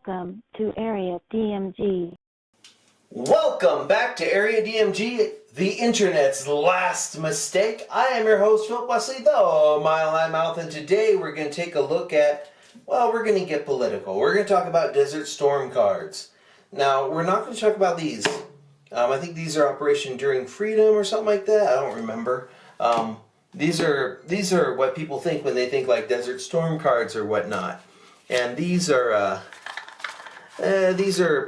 Welcome to Area DMG. Welcome back to Area DMG, the internet's last mistake. I am your host, Philip Wesley, the Mile High Mouth, and today we're going to take a look at, well, we're going to get political. We're going to talk about Desert Storm cards. Now, we're not going to talk about these. I think these are Operation Enduring Freedom or something like that. I don't remember. These are what people think when they think like Desert Storm cards or whatnot. And these are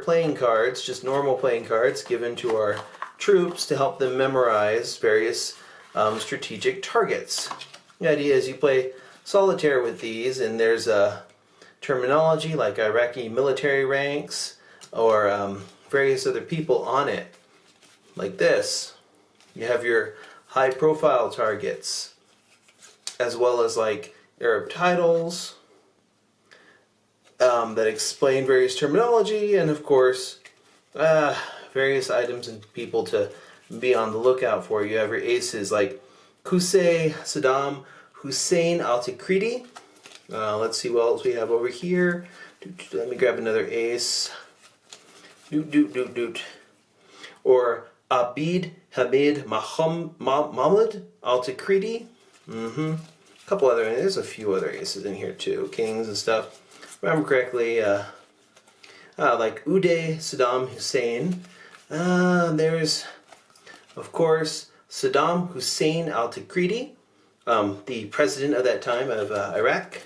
playing cards, just normal playing cards given to our troops to help them memorize various strategic targets. The idea is you play solitaire with these, and there's a terminology like Iraqi military ranks or various other people on it. Like this, you have your high-profile targets, as well as like Arab titles that explain various terminology, and of course various items and people to be on the lookout for. You have your aces like Qusay, Saddam Hussein al-Tikriti. Let's see what else we have over here. Let me grab another ace. Or Abid Hamid Mahmud al-Tikriti. A couple other, there's a few other aces in here too, kings and stuff. If I remember correctly, like Uday Saddam Hussein. There's, of course, Saddam Hussein al-Tikriti, the president of that time of Iraq.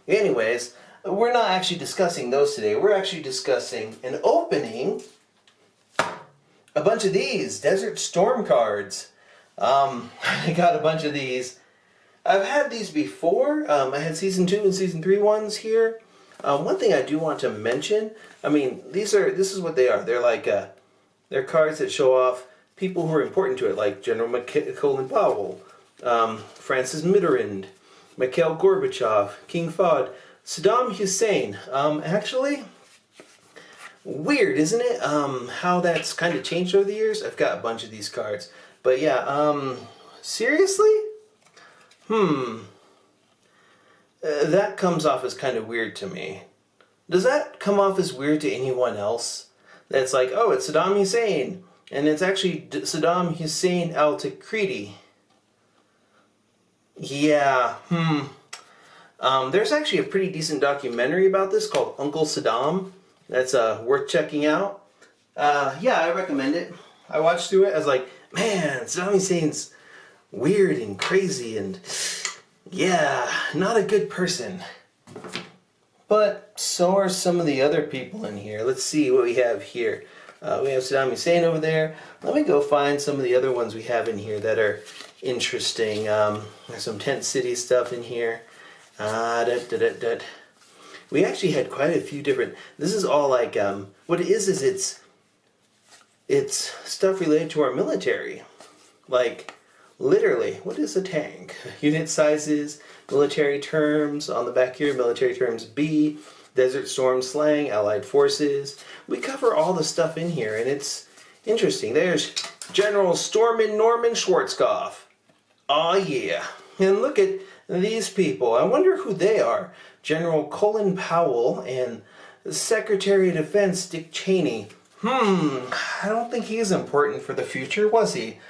Anyways, we're not actually discussing those today. We're actually discussing and opening a bunch of these Desert Storm cards. I got a bunch of these. I've had these before. I had Season 2 and Season 3 ones here. One thing I do want to mention, I mean, this is what they are. They're like, they're cards that show off people who are important to it, like General Colin Powell, Francis Mitterrand, Mikhail Gorbachev, King Fahd, Saddam Hussein. Actually, weird, isn't it? How that's kind of changed over the years. I've got a bunch of these cards. But yeah, seriously? That comes off as kind of weird to me. Does that come off as weird to anyone else? That's like, oh, it's Saddam Hussein, and it's actually Saddam Hussein al-Tikriti. Yeah, there's actually a pretty decent documentary about this called Uncle Saddam. That's worth checking out. Yeah, I recommend it. I watched through it. I was like, man, Saddam Hussein's weird and crazy and yeah, not a good person. But so are some of the other people in here. Let's see what we have here. We have Saddam Hussein over there. Let me go find some of the other ones we have in here that are interesting. There's some tent city stuff in here. We actually had quite a few different. This is all like what it is it's stuff related to our military. Like literally, what is a tank? Unit sizes, military terms on the back here, military terms B, Desert Storm slang, Allied forces. We cover all the stuff in here, and it's interesting. There's General Stormin Norman Schwarzkopf. Oh yeah. And look at these people. I wonder who they are. General Colin Powell and Secretary of Defense Dick Cheney. I don't think he's important for the future, was he?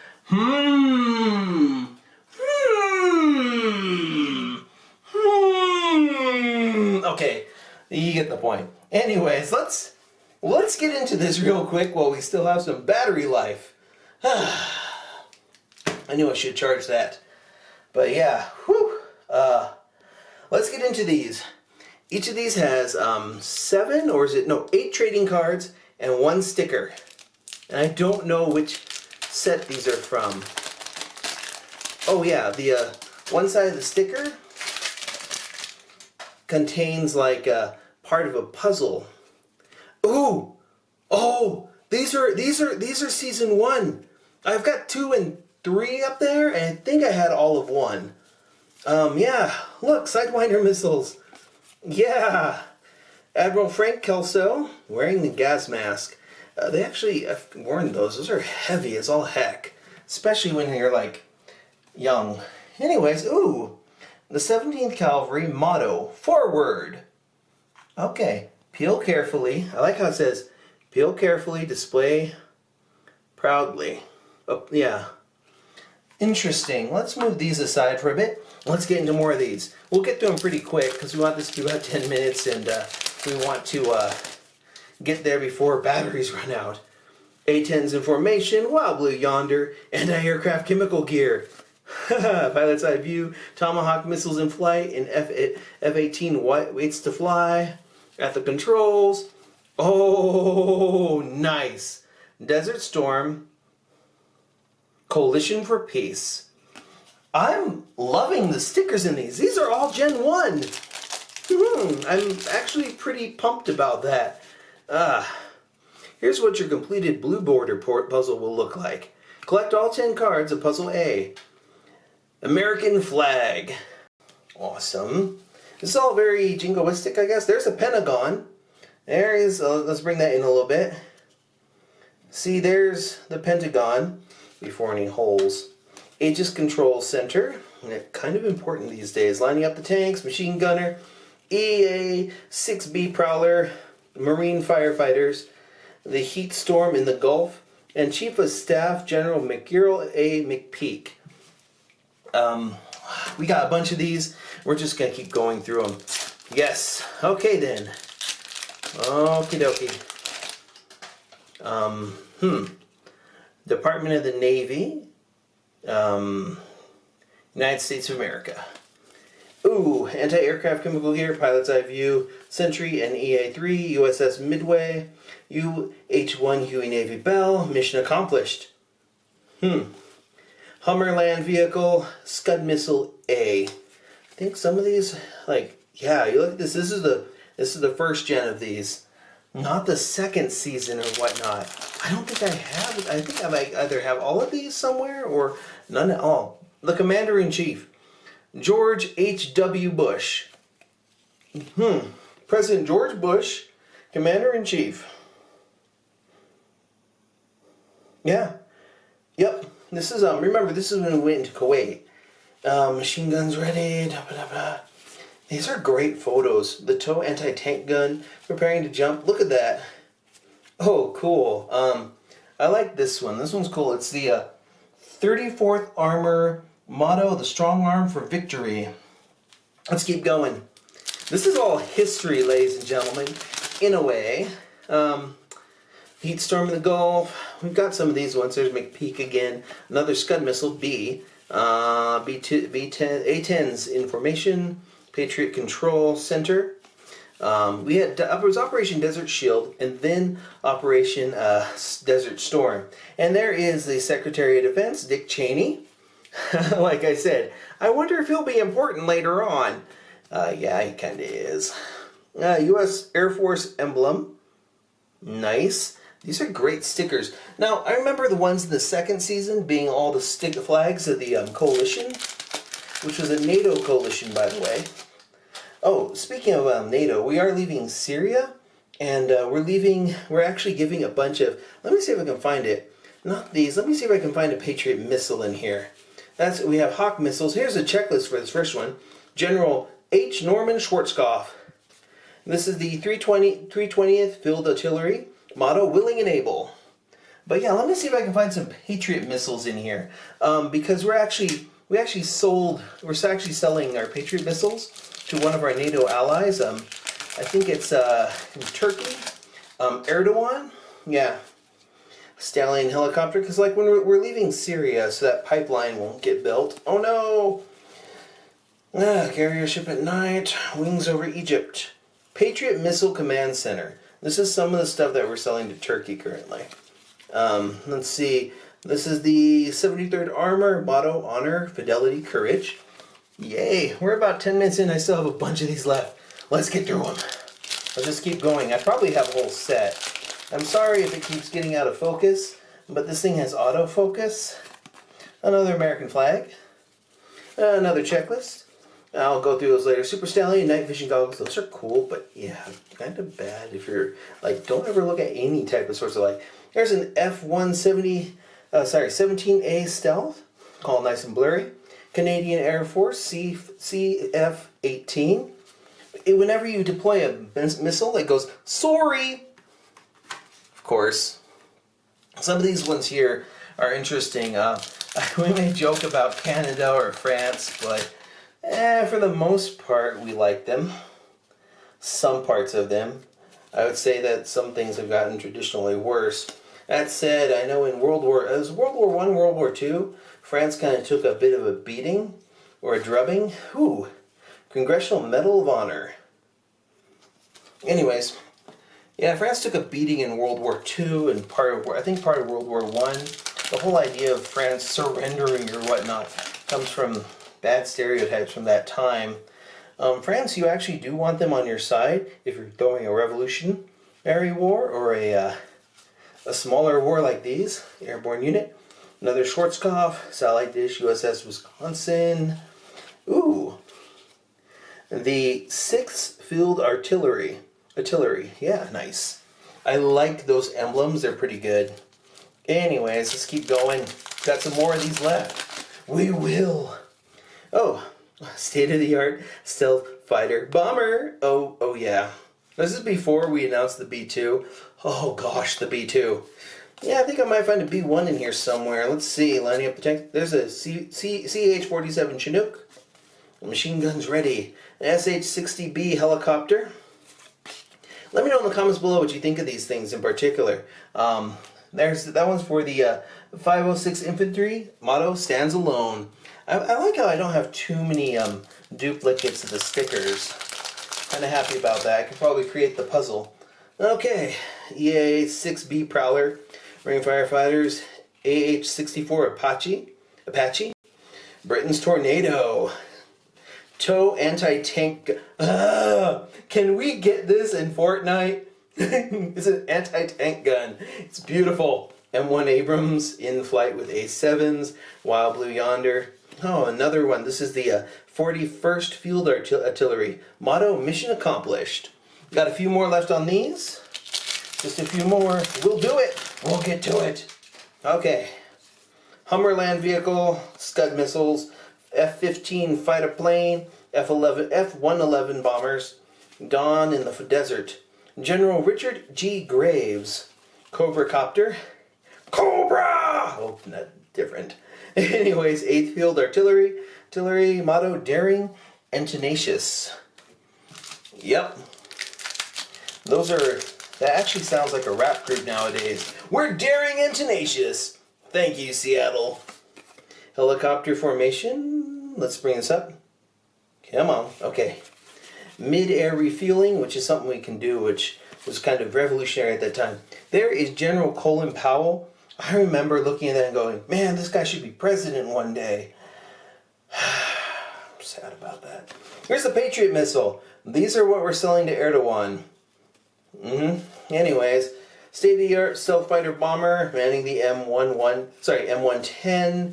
Okay, you get the point. Anyways, let's get into this real quick while we still have some battery life. I knew I should charge that. But yeah, let's get into these. Each of these has 8 trading cards and 1 sticker. And I don't know which set these are from. Oh yeah, the one side of the sticker contains like part of a puzzle. Ooh! Oh, these are Season 1. I've got 2 and 3 up there, and I think I had all of 1. Yeah, look, Sidewinder missiles. Yeah. Admiral Frank Kelso wearing the gas mask. They actually, I've worn those. Those are heavy as all heck. Especially when you're like young. Anyways, ooh. The 17th Cavalry motto, forward. Okay. Peel carefully. I like how it says, peel carefully, display proudly. Oh, yeah. Interesting. Let's move these aside for a bit. Let's get into more of these. We'll get through them pretty quick because we want this to be about 10 minutes and we want to get there before batteries run out. A-10s in formation, Wild Blue Yonder, anti-aircraft chemical gear. Pilot's eye view, Tomahawk missiles in flight, and F-18 waits to fly. At the controls. Oh, nice. Desert Storm. Coalition for Peace. I'm loving the stickers in these. These are all Gen 1. I'm actually pretty pumped about that. Here's what your completed blue border puzzle will look like. Collect all 10 cards of Puzzle A. American flag. Awesome. This is all very jingoistic, I guess. There's a Pentagon. There is, let's bring that in a little bit. See, there's the Pentagon before any holes. Aegis Control Center. Kind of important these days. Lining up the tanks, machine gunner, EA-6B Prowler, Marine firefighters, the Heat Storm in the Gulf, and Chief of Staff General McGirl A. McPeak. We got a bunch of these. We're just going to keep going through them. Yes. Okay then. Okie dokie. Department of the Navy. United States of America. Ooh, anti-aircraft chemical gear, pilot's eye view, Sentry and EA-3, USS Midway, UH-1 Huey Navy Bell, mission accomplished. Hummer land vehicle, Scud missile A. I think some of these, like, yeah, you look at this. This is the first gen of these, not the second season or whatnot. I don't think I have. I think I might either have all of these somewhere or none at all. The Commander in Chief, George H.W. Bush. President George Bush, Commander in Chief. Yeah. Yep. This is remember, this is when we went into Kuwait. Machine guns ready. These are great photos. The TOW anti-tank gun preparing to jump. Look at that. Oh, cool. I like this one. This one's cool. It's the 34th Armor motto, the strong arm for victory. Let's keep going. This is all history, ladies and gentlemen, in a way. Heat Storm in the Gulf. We've got some of these ones. There's McPeak again. Another Scud missile, B. B10, A-10s in formation. Patriot Control Center. We had it was Operation Desert Shield and then Operation Desert Storm. And there is the Secretary of Defense, Dick Cheney. Like I said, I wonder if he'll be important later on. Yeah, he kind of is. U.S. Air Force emblem. Nice. These are great stickers. Now, I remember the ones in the second season being all the flags of the coalition, which was a NATO coalition, by the way. Oh, speaking of NATO, we are leaving Syria, and we're actually giving a bunch of, let me see if I can find it. Not these, let me see if I can find a Patriot missile in here. We have Hawk missiles. Here's a checklist for this first one. General H. Norman Schwarzkopf. This is the 320th Field Artillery. Motto, willing and able. But yeah, let me see if I can find some Patriot missiles in here. Because we're actually selling our Patriot missiles to one of our NATO allies. I think it's in Turkey. Erdogan. Yeah. Stallion helicopter. Because like when we're leaving Syria, so that pipeline won't get built. Oh no! Carrier ship at night. Wings over Egypt. Patriot Missile Command Center. This is some of the stuff that we're selling to Turkey currently. Let's see. This is the 73rd Armor, motto, honor, fidelity, courage. Yay! We're about 10 minutes in. I still have a bunch of these left. Let's get through them. Let's just keep going. I probably have a whole set. I'm sorry if it keeps getting out of focus, but this thing has autofocus. Another American flag. Another checklist. I'll go through those later. Super Stallion, night vision goggles. Those are cool, but yeah, kind of bad if you're like, don't ever look at any type of source of light. There's an F-170, 17A Stealth, called nice and blurry. Canadian Air Force CF-18. whenever you deploy a missile, it goes, sorry! Of course. Some of these ones here are interesting. We may joke about Canada or France, but for the most part, we like them. Some parts of them. I would say that some things have gotten traditionally worse. That said, I know in World War I, World War II, France kind of took a bit of a beating, or a drubbing. Ooh, Congressional Medal of Honor. Anyways, yeah, France took a beating in World War II and part of World War I. The whole idea of France surrendering or whatnot comes from bad stereotypes from that time. France, you actually do want them on your side if you're going a revolutionary war or a smaller war like these. Airborne unit. Another Schwarzkopf, satellite dish, USS Wisconsin. Ooh. The 6th Field Artillery. Yeah, nice. I like those emblems. They're pretty good. Anyways, let's keep going. Got some more of these left. We will. Oh, state-of-the-art stealth fighter bomber. Oh yeah. This is before we announced the B2. Oh gosh, the B2. Yeah, I think I might find a B1 in here somewhere. Let's see, lining up the tank. There's a CH-47 Chinook. Machine guns ready. An SH-60B helicopter. Let me know in the comments below what you think of these things in particular. That one's for the 506 Infantry. Motto stands alone. I like how I don't have too many duplicates of the stickers. Kind of happy about that. I could probably create the puzzle. Okay, EA-6B Prowler, Marine Firefighters, AH-64 Apache, Britain's Tornado, TOW anti-tank. Can we get this in Fortnite? It's an anti-tank gun. It's beautiful. M1 Abrams in flight with A7s. Wild Blue Yonder. Oh, another one. This is the 41st Field Artillery. Motto, mission accomplished. Got a few more left on these. Just a few more. We'll do it. We'll get to it. Okay. Hummer land vehicle, Scud missiles, F-15 fighter plane, F-111 bombers, Dawn in the desert, General Richard G. Graves, Cobra copter, Cobra! Oh, not different. Anyways, 8th Field Artillery, motto, daring and tenacious. Yep. That actually sounds like a rap group nowadays. We're daring and tenacious. Thank you, Seattle. Helicopter formation. Let's bring this up. Come on. Okay. Mid-air refueling, which is something we can do, which was kind of revolutionary at that time. There is General Colin Powell. I remember looking at that and going, man, this guy should be president one day. I'm sad about that. Here's the Patriot missile. These are what we're selling to Erdogan. Anyways, state-of-the-art stealth fighter bomber manning the M110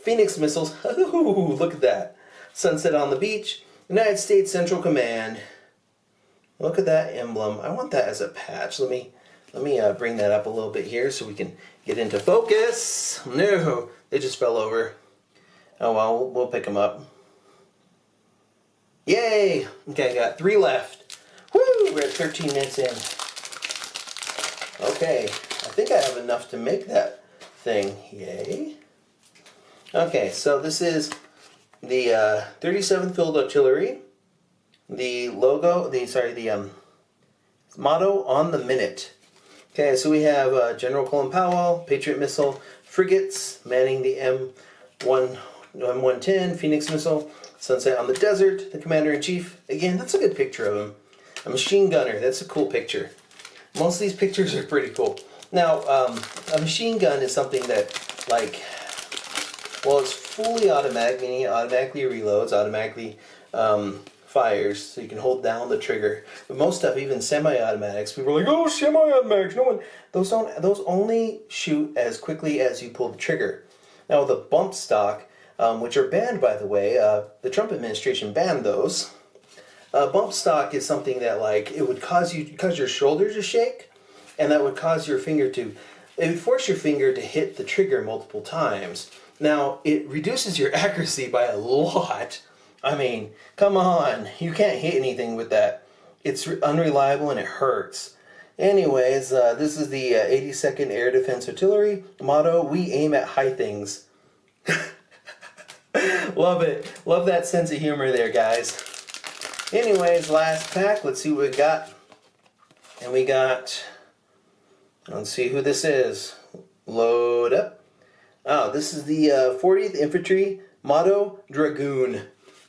Phoenix missiles. Ooh, look at that. Sunset on the beach. United States Central Command. Look at that emblem. I want that as a patch. Let me bring that up a little bit here so we can get into focus. No, they just fell over. Oh well, we'll pick them up. Yay! Okay, I got 3 left. Woo! We're at 13 minutes in. Okay, I think I have enough to make that thing. Yay! Okay, so this is the 37th Field Artillery. The logo, the motto on the minute. Okay, so we have General Colin Powell, Patriot missile, frigates manning the M110 Phoenix missile, sunset on the desert, the commander-in-chief. Again, that's a good picture of him. A machine gunner, that's a cool picture. Most of these pictures are pretty cool. Now, a machine gun is something that, like, well, it's fully automatic, meaning it automatically reloads, automatically fires, so you can hold down the trigger. But most stuff, even semi-automatics, people are like, oh, semi-automatics. No one, those only shoot as quickly as you pull the trigger. Now, the bump stock, which are banned, by the way, the Trump administration banned those. Bump stock is something that, like, it would cause your shoulder to shake, and that would cause your finger to, it would force your finger to hit the trigger multiple times. Now, it reduces your accuracy by a lot, I mean, come on. You can't hit anything with that. It's unreliable and it hurts. Anyways, this is the 82nd Air Defense Artillery motto, we aim at high things. Love it. Love that sense of humor there, guys. Anyways, last pack. Let's see what we got. And we got... Let's see who this is. Load up. Oh, this is the 40th Infantry Motto Dragoon.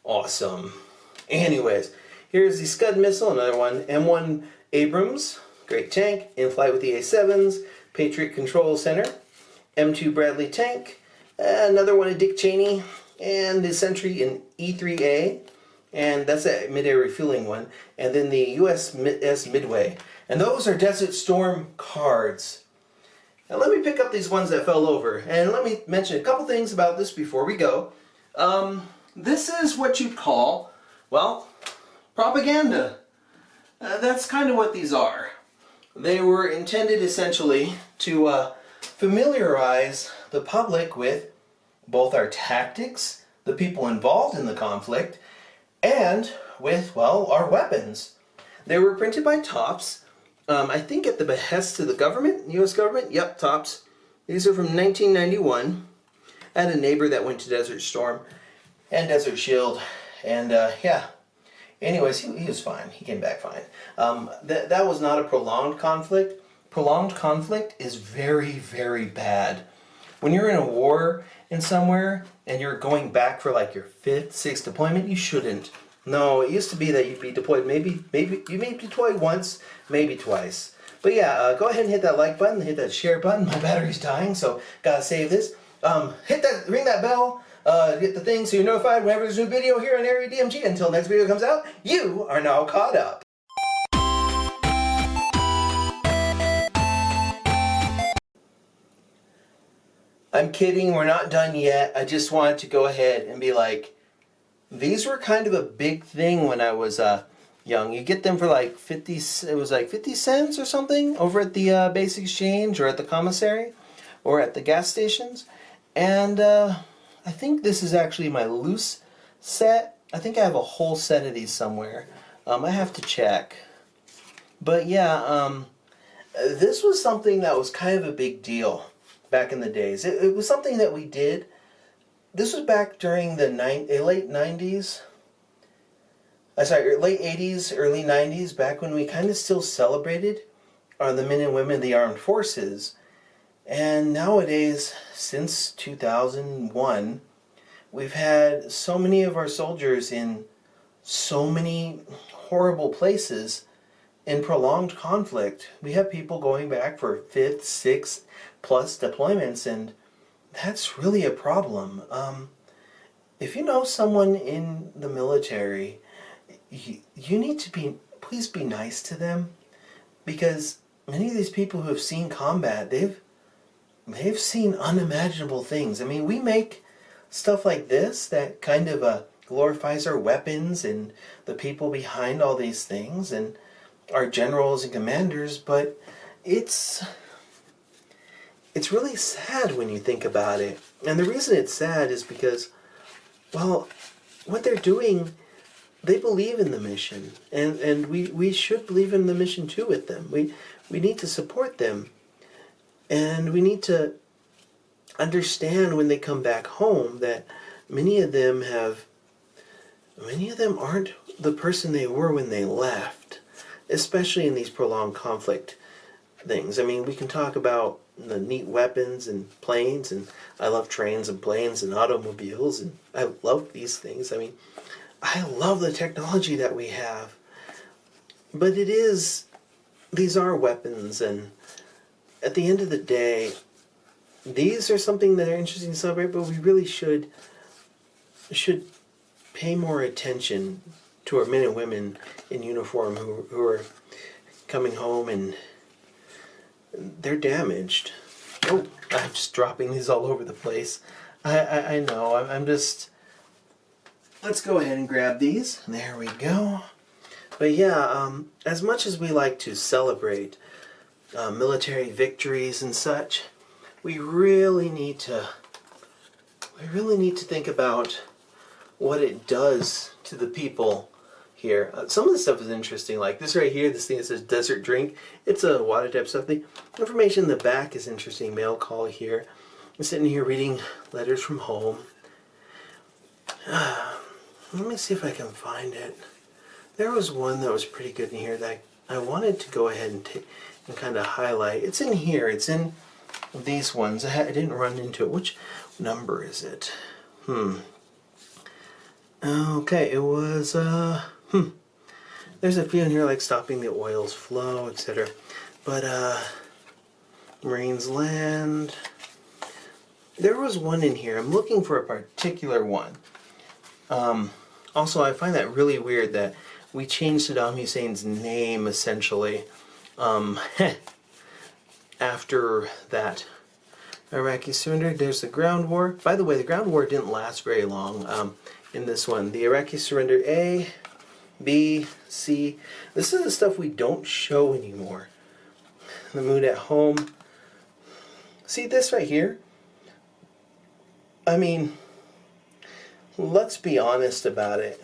Awesome. Anyways, here's the Scud missile, another one. M1 Abrams, great tank, in flight with the A7s. Patriot Control Center. M2 Bradley tank. Another one of Dick Cheney. And the Sentry in E3A. And that's a mid-air refueling one. And then the USS Midway. And those are Desert Storm cards. Now let me pick up these ones that fell over. And let me mention a couple things about this before we go. This is what you'd call, well, propaganda. That's kind of what these are. They were intended essentially to familiarize the public with both our tactics, the people involved in the conflict, and with, well, our weapons. They were printed by Topps, I think at the behest of the government, U.S. government. Yep, Topps. These are from 1991. I had a neighbor that went to Desert Storm and Desert Shield, and yeah. Anyways, he was fine. He came back fine. That was not a prolonged conflict. Prolonged conflict is very, very bad. When you're in a war in somewhere and you're going back for like your 5th, 6th deployment, you shouldn't. No, it used to be that you'd be deployed maybe you may be deployed once, maybe twice. But yeah, go ahead and hit that like button, hit that share button. My battery's dying, so gotta save this. Ring that bell, get the thing so you're notified whenever there's a new video here on Area DMG. Until next video comes out, you are now caught up. I'm kidding, we're not done yet. I just wanted to go ahead and be like, these were kind of a big thing when I was young. You get them for like 50 cents or something over at the base exchange or at the commissary or at the gas stations. And I think this is actually my loose set. I think I have a whole set of these somewhere. I have to check. But yeah, this was something that was kind of a big deal back in the days. It was something that we did. This was back during the late 90s. Late 80s, early 90s, back when we kind of still celebrated the men and women of the armed forces. And nowadays, since 2001, we've had so many of our soldiers in so many horrible places in prolonged conflict. We have people going back for 5th, 6th plus deployments, and that's really a problem. If you know someone in the military, you need to please be nice to them, because many of these people who have seen combat, they've seen unimaginable things. I mean, we make stuff like this that kind of glorifies our weapons and the people behind all these things and our generals and commanders, but it's really sad when you think about it. And the reason it's sad is because, well, what they're doing, they believe in the mission, and we should believe in the mission too with them. We need to support them, and we need to understand when they come back home that many of them aren't the person they were when they left, especially in these prolonged conflict things. I mean, we can talk about the neat weapons and planes, and I love trains and planes and automobiles, and I love these things. I mean, I love the technology that we have, but these are weapons, and at the end of the day, these are something that are interesting to celebrate, but we really should pay more attention to our men and women in uniform who are coming home and they're damaged. Oh, I'm just dropping these all over the place. I know, I'm just... Let's go ahead and grab these. There we go. But yeah, as much as we like to celebrate military victories and such, we really need to think about what it does to the people here. Some of the stuff is interesting, like this right here, this thing that says desert drink. It's a water type stuff. The information in the back is interesting. Mail call here. I'm sitting here reading letters from home. Let me see if I can find it. There was one that was pretty good in here that I wanted to go ahead and kind of highlight. It's in here. It's in these ones. I didn't run into it. Which number is it? Okay, it was there's a few in here like stopping the oil's flow, etc. But Marines land. There was one in here. I'm looking for a particular one. Also, I find that really weird that we changed Saddam Hussein's name essentially after that Iraqi surrender. There's the ground war. By the way, the ground war didn't last very long in this one. The Iraqi surrender A, B, C. This is the stuff we don't show anymore. The mood at home. See this right here? I mean, let's be honest about it.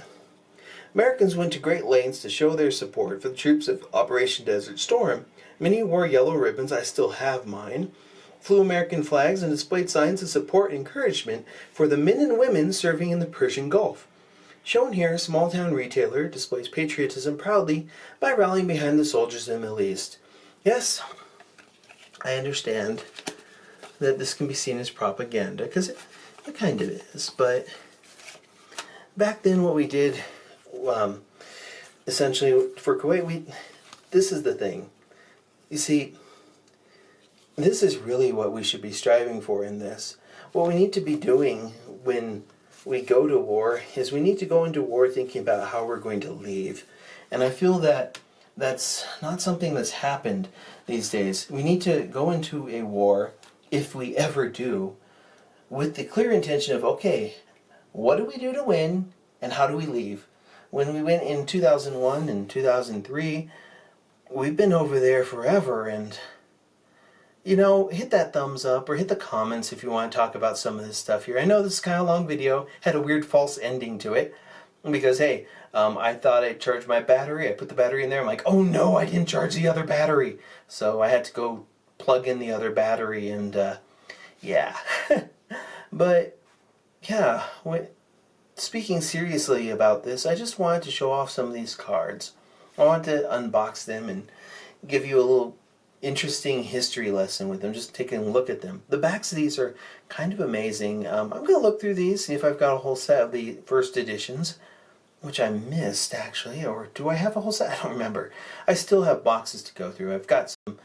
Americans went to great lengths to show their support for the troops of Operation Desert Storm. Many wore yellow ribbons, I still have mine, flew American flags, and displayed signs of support and encouragement for the men and women serving in the Persian Gulf. Shown here, a small-town retailer displays patriotism proudly by rallying behind the soldiers in the Middle East. Yes, I understand that this can be seen as propaganda, because it kind of is, but back then what we did, essentially for Kuwait, this is the thing. You see, this is really what we should be striving for in this. What we need to be doing when we go to war is we need to go into war thinking about how we're going to leave. And I feel that that's not something that's happened these days. We need to go into a war, if we ever do, with the clear intention of, okay, what do we do to win and how do we leave? When we went in 2001 and 2003, we've been over there forever, and you know, hit that thumbs up or hit the comments if you want to talk about some of this stuff here. I know this is kind of a long video, had a weird false ending to it, because hey, I thought I charged my battery, I put the battery in there, I'm like, oh no, I didn't charge the other battery. So I had to go plug in the other battery, and yeah. But yeah, speaking seriously about this, I just wanted to show off some of these cards. I wanted to unbox them and give you a little interesting history lesson with them, just taking a look at them. The backs of these are kind of amazing. I'm going to look through these, see if I've got a whole set of the first editions, which I missed actually, or do I have a whole set? I don't remember. I still have boxes to go through. I've got some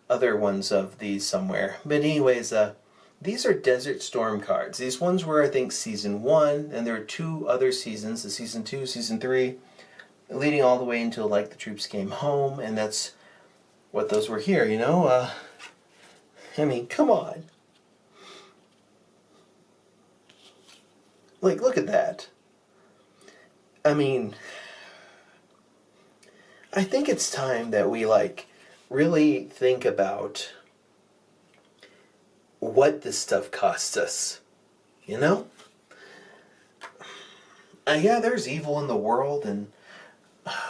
other ones of these somewhere. But anyways, these are Desert Storm cards. These ones were, I think, Season 1, and there are 2 other seasons, the Season 2, Season 3, leading all the way until, like, the troops came home, and that's what those were here, you know? I mean, come on. Like, look at that. I mean, I think it's time that we, like, really think about what this stuff costs us, you know? Yeah, there's evil in the world, and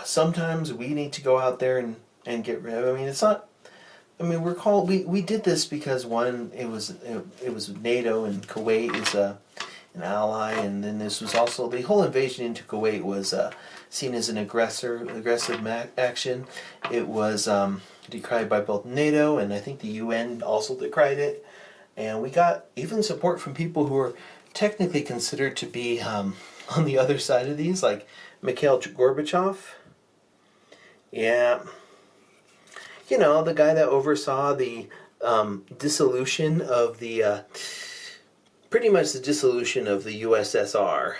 sometimes we need to go out there and get rid of it. I mean, it's not, I mean, we did this because one, it was NATO, and Kuwait is an ally, and then this was also, the whole invasion into Kuwait was seen as an aggressive action. It was decried by both NATO, and I think the UN also decried it. And we got even support from people who are technically considered to be on the other side of these, like Mikhail Gorbachev. Yeah. You know, the guy that oversaw the dissolution of the, pretty much the dissolution of the USSR.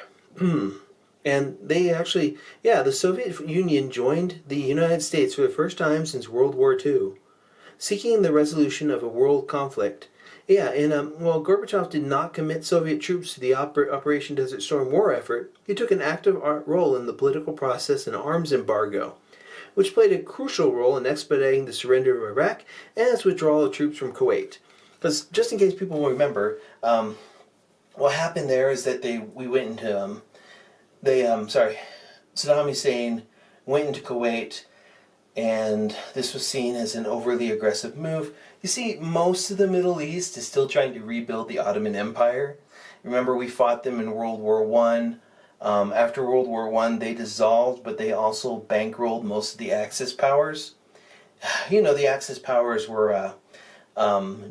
And they actually, yeah, the Soviet Union joined the United States for the first time since World War II, seeking the resolution of a world conflict. Yeah, and well, Gorbachev did not commit Soviet troops to the Operation Desert Storm war effort. He took an active role in the political process and arms embargo, which played a crucial role in expediting the surrender of Iraq and its withdrawal of troops from Kuwait. Because, just in case people will remember, what happened there is that we went into Saddam Hussein went into Kuwait, and this was seen as an overly aggressive move. You see, most of the Middle East is still trying to rebuild the Ottoman Empire. Remember, we fought them in World War One. After World War One, they dissolved, but they also bankrolled most of the Axis powers. You know, the Axis powers were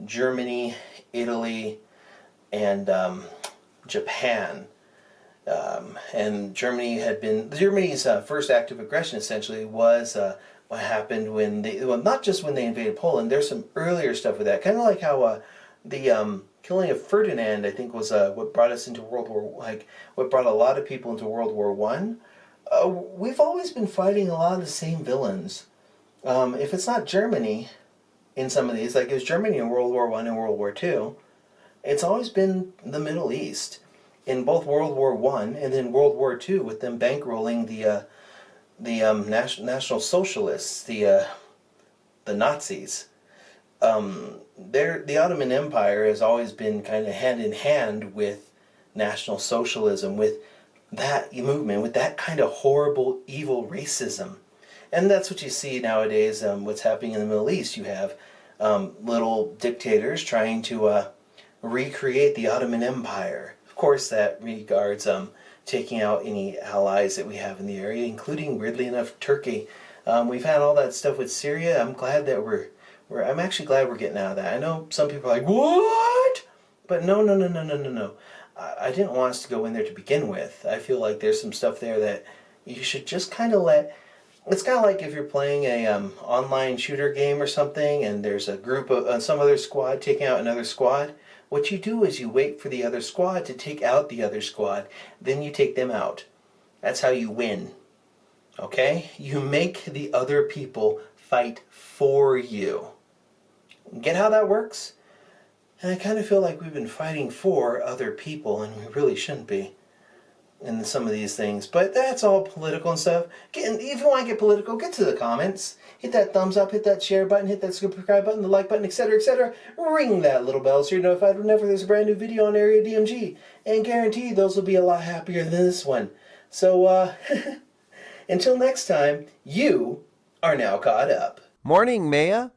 Germany, Italy, and Japan. And Germany's first act of aggression essentially was what happened when not just when they invaded Poland. There's some earlier stuff with that, kind of like how the killing of Ferdinand, I think, was what brought us into what brought a lot of people into World War One. We've always been fighting a lot of the same villains. If it's not Germany in some of these, like it was Germany in World War One and World War Two, it's always been the Middle East. In both World War One and then World War Two, with them bankrolling National Socialists, the Nazis. The Ottoman Empire has always been kind of hand in hand with National Socialism, with that movement, with that kind of horrible, evil racism. And that's what you see nowadays, what's happening in the Middle East. You have little dictators trying to recreate the Ottoman Empire. Of course, that regards taking out any allies that we have in the area, including, weirdly enough, Turkey. We've had all that stuff with Syria. I'm glad that I'm actually glad we're getting out of that. I know some people are like, what? But no. I didn't want us to go in there to begin with. I feel like there's some stuff there that you should just kind of let. It's kind of like if you're playing a online shooter game or something, and there's a group of some other squad taking out another squad. What you do is you wait for the other squad to take out the other squad, then you take them out. That's how you win. Okay? You make the other people fight for you. Get how that works? And I kind of feel like we've been fighting for other people, and we really shouldn't be in some of these things. But that's all political and stuff. If you want to get political, get to the comments. Hit that thumbs up, hit that share button, hit that subscribe button, the like button, etc., etc. Ring that little bell so you're notified whenever there's a brand new video on Area DMG. And guarantee those will be a lot happier than this one. So, until next time, you are now caught up. Morning, Maya.